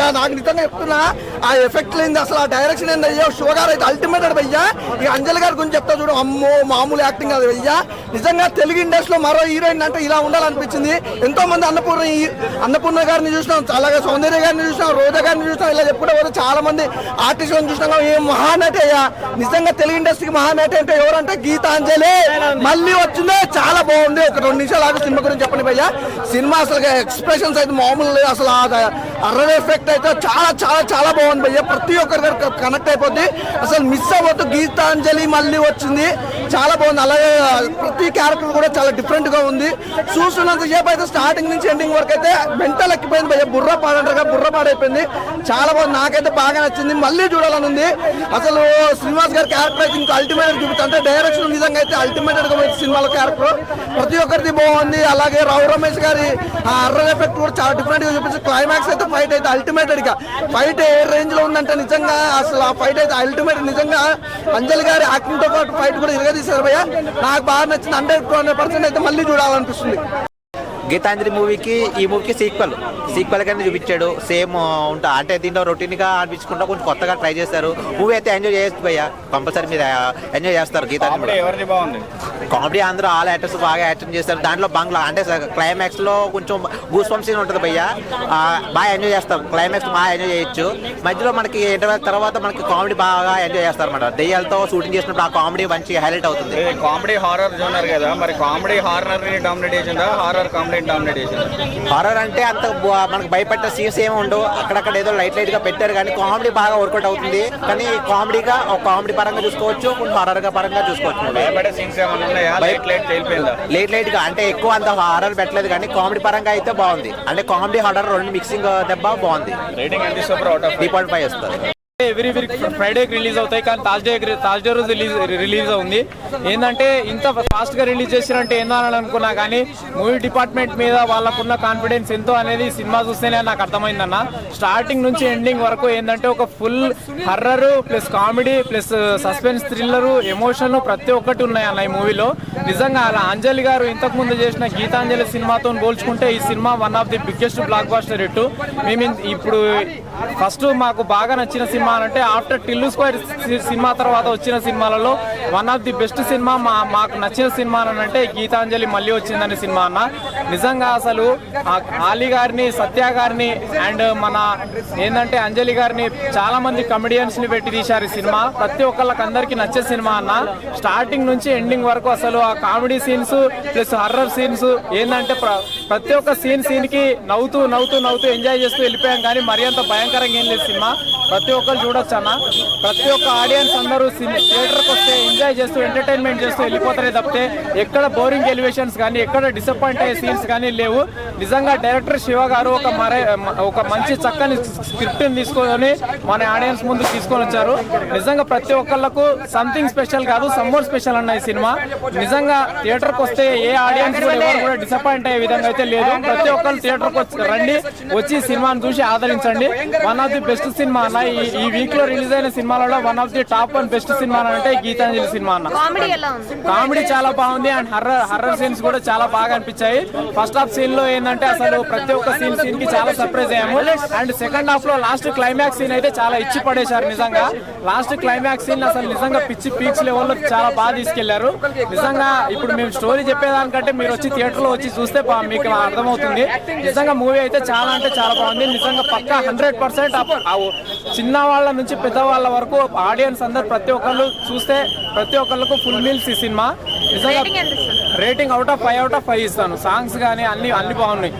భయ్యా, నాకు నిజంగా చెప్తున్నా ఆ ఎఫెక్ట్ లేని అసలు ఆ డైరెక్షన్ ఏంది అయ్యా. షో గారు అయితే అల్టిమేటెడ్ భయ్యా. ఇక అంజలి గారి గురించి చెప్తా చూడు, అమ్మో మామూలు యాక్టింగ్ అది భయ్యా. నిజంగా తెలుగు ఇండస్ట్రీలో మరో హీరోయిన్ అంటే ఇలా ఉండాలనిపించింది. ఎంతో మంది అన్నపూర్ణ గారిని చూసినాం, అలాగే సౌందర్య గారిని చూసినాం, రోజా గారిని చూసినాం, ఇలా చెప్పుకుంటే పోతే చాలా మంది ఆర్టిస్టులను చూసినాం. ఏ మహానటి అయ్యా, నిజంగా తెలుగు ఇండస్ట్రీకి మహానటి అంటే ఎవరంటే గీతాంజలి మళ్ళీ వచ్చిందే. చాలా బాగుంది. ఒక 2 నిమిషాలు ఆగి సినిమా గురించి చెప్పండి భయ్యా. సినిమా అసలు ఎక్స్ప్రెషన్స్ అయితే మామూలు లేదు. అసలు అర్రర్ ఎఫెక్ట్ అయితే చాలా చాలా చాలా బాగుంది భయ్యా. ప్రతి ఒక్కరి కనెక్ట్ అయిపోద్ది, అసలు మిస్ అవ్వద్దు. గీతాంజలి మళ్ళీ వచ్చింది, చాలా బాగుంది. అలాగే ప్రతి క్యారెక్టర్ కూడా చాలా డిఫరెంట్ గా ఉంది. చూస్తున్నంత సేపు అయితే స్టార్టింగ్ నుంచి ఎండింగ్ వరకు అయితే మెంటల్ ఎక్కిపోయింది భయ్యా. బుర్ర పాడైపోయింది. చాలా బాగుంది, నాకైతే బాగా నచ్చింది. మళ్ళీ చూడాలని ఉంది. అసలు శ్రీనివాస్ గారి క్యారెక్టర్ అయితే ఇంకా అల్టిమేట్ చూపిస్తుంది. అంటే డైరెక్షన్ నిజంగా అయితే అల్టిమేటెడ్ గా సినిమాలో క్యారెక్టర్ ప్రతి ఒక్కరిది బాగుంది. అలాగే రావు రమేష్ గారి అర్రర్ ఎఫెక్ట్ కూడా చాలా డిఫరెంట్ గా చూపించి క్లైమాక్స్ అయితే ఫైట్ అయితే అల్టిమేటెడ్ గా ఫైట్ ఏ రేంజ్ లో ఉందంటే నిజంగా అసలు ఆ ఫైట్ అయితే అల్టిమేట్. నిజంగా అంజలి గారి యాక్టింగ్ తో పాటు ఫైట్ కూడా ఇరగదీశారు భయ్యా. నాకు బాగా నచ్చింది. 100% అయితే మళ్ళీ చూడాలనిపిస్తుంది. గీతాంజలి మూవీకి ఈ మూవీకి సీక్వెల్ కింద చూపించాడు. సేమ్ ఉంటా అంటే దీంట్లో రొటీన్గా అనిపించుకుంటా కొంచెం కొత్తగా ట్రై చేస్తారు. మూవీ అయితే ఎంజాయ్ చేయొచ్చు భయ్యా, కంపల్సరీ మీరు ఎంజాయ్ చేస్తారు. గీతాంజలి కామెడీ అందరూ ఆల్ యాక్టర్స్ బాగా యాక్టింగ్ చేస్తారు. దాంట్లో బంగ్లా అంటే క్లైమాక్స్ లో కొంచెం గూస్ బంప్స్ సీన్ ఉంటుంది భయ్యా, బాగా ఎంజాయ్ చేస్తాం. క్లైమాక్స్ బాగా ఎంజాయ్ చేయొచ్చు. మధ్యలో మనకి ఇంటర్వెల్ తర్వాత మనకి కామెడీ బాగా ఎంజాయ్ చేస్తారు అనమాట. దెయ్యాలతో షూటింగ్ చేసినప్పుడు ఆ కామెడీ మంచిగా హైలైట్ అవుతుంది. కామెడీ హారర్ జోనర్ కదా, మరి కామెడీ హారర్ డామినేట్ చేసిందా, హారర్ కామెడీ డామినేట్ చేసిందా? హారర్ అంటే అంత మనకు భయపడ్డ సీన్స్ ఏమి ఉండవు. అక్కడక్కడ ఏదో లైట్ గా పెట్టారు కానీ కామెడీ బాగా వర్కౌట్ అవుతుంది. కానీ కామెడీగా ఒక కామెడీ పరంగా చూసుకోవచ్చు, కొంచెం హారర్ గా పరంగా చూసుకోవచ్చు. భయపడే సీన్స్ ఏమైనా ఉన్నాయా? లైట్ గా అంటే ఎక్కువ అంత హారర్ పెట్టలేదు కానీ కామెడీ పరంగా అయితే బాగుంది. అంటే కామెడీ హారర్ రెండు మిక్సింగ్ దెబ్బ బాగుంది. రేటింగ్ ఎంత ఇస్తారు? 3.5 ఇస్తారు. ఎవ్రీ వీక్ ఫ్రైడేకి రిలీజ్ అవుతాయి కానీ థర్స్డే రోజు రిలీజ్ అవుంది. ఏంటంటే ఇంత ఫాస్ట్ గా రిలీజ్ చేసినంటే ఏందో అని అనుకున్నా కానీ మూవీ డిపార్ట్మెంట్ మీద వాళ్ళకున్న కాన్ఫిడెన్స్ ఎంతో అనేది సినిమా చూస్తేనే నాకు అర్థమైందన్న. స్టార్టింగ్ నుంచి ఎండింగ్ వరకు ఏంటంటే ఒక full horror plus comedy plus suspense thriller emotion ప్రతి ఒక్కటి ఉన్నాయి అన్న ఈ మూవీలో. నిజంగా అలా అంజలి గారు ఇంతకు ముందు చేసిన గీతాంజలి సినిమాతో పోల్చుకుంటే ఈ cinema one of the biggest block buster hit. మేము ఇప్పుడు ఫస్ట్ మాకు బాగా నచ్చిన సినిమా అంటే ఆఫ్టర్ టిల్లు స్క్వేర్ సినిమా తర్వాత వచ్చిన సినిమాలలో one of the best cinema మాకు నచ్చిన సినిమా అంటే గీతాంజలి మళ్ళీ వచ్చిందనే సినిమా అన్న. నిజంగా అసలు ఆలీ గారిని, సత్య గారిని అండ్ మన ఏంటంటే అంజలి గారిని చాలా మంది కమెడియన్స్ ని పెట్టి తీశారు ఈ సినిమా. ప్రతి ఒక్కళ్ళకి అందరికి నచ్చే సినిమా అన్న. స్టార్టింగ్ నుంచి ఎండింగ్ వరకు అసలు ఆ comedy scenes plus horror scenes ఏంటంటే ప్రతి ఒక్క సీన్ కి నవ్వుతూ ఎంజాయ్ చేస్తూ వెళ్ళిపోయాం. కానీ మరి అంత భయంకరంగా ఏం లేదు సినిమా. ప్రతి ఒక్కరు చూడొచ్చు అన్న. ప్రతి ఒక్క ఆడియన్స్ అందరూ థియేటర్కి వస్తే ఎంజాయ్ చేస్తూ ఎంటర్టైన్మెంట్ చేస్తూ వెళ్ళిపోతారే తప్పితే ఎక్కడ బోరింగ్ ఎలివేషన్స్ కానీ ఎక్కడ డిసప్పాయింట్ అయ్యే సీన్స్ కానీ లేవు. నిజంగా డైరెక్టర్ శివ గారు ఒక మంచి చక్కని స్క్రిప్ట్ ని తీసుకొని మన ఆడియన్స్ ముందు తీసుకొని వచ్చారు. నిజంగా ప్రతి ఒక్కళ్ళకు సంథింగ్ స్పెషల్ కాదు, సమ్మోర్ స్పెషల్ అన్న ఈ సినిమా. నిజంగా థియేటర్కి వస్తే ఏ ఆడియన్స్ ఎవరు కూడా డిసప్పాయింట్ అయ్యే విధంగా అయితే లేదు. ప్రతి ఒక్కరు థియేటర్కి రండి, వచ్చి సినిమాను చూసి ఆదరించండి. One of the best cinema అన్న. ఈ వీక్ లో రిలీజ్ అయిన సినిమాలలో one of the top 1 best cinema అంటే గీతాంజలి సినిమా అన్న. కామెడీ చాలా బాగుంది అండ్ హర్రర్ సీన్స్ కూడా చాలా బాగా అనిపించాయి. ఫస్ట్ హాఫ్ సీన్ లో ఏంటంటే అసలు ప్రతి ఒక్క సీన్ కి చాలా సర్ప్రైజ్ అయ్యాము. అండ్ సెకండ్ హాఫ్ లో లాస్ట్ క్లైమాక్స్ సీన్ అయితే చాలా ఇచ్చి పడేశారు. నిజంగా లాస్ట్ క్లైమాక్స్ సీన్ అసలు నిజంగా పిచ్చి పీక్స్ లెవెల్లో చాలా బాగా తీసుకెళ్లారు. నిజంగా ఇప్పుడు మేము స్టోరీ చెప్పేదానికంటే మీరు వచ్చి థియేటర్ లో వచ్చి చూస్తే మీకు అర్థమవుతుంది. నిజంగా మూవీ అయితే చాలా అంటే చాలా బాగుంది. నిజంగా పక్కా 100% చిన్న వాళ్ళ నుంచి పెద్దవాళ్ళ వరకు ఆడియన్స్ అందరు ప్రతి ఒక్కళ్ళు చూస్తే ప్రతి ఒక్కళ్ళకు ఫుల్ మీల్స్ ఈ సినిమా. నిజంగా రేటింగ్ అవుట్ ఆఫ్ 5 ఇస్తాను. సాంగ్స్ కానీ అన్ని బాగున్నాయి.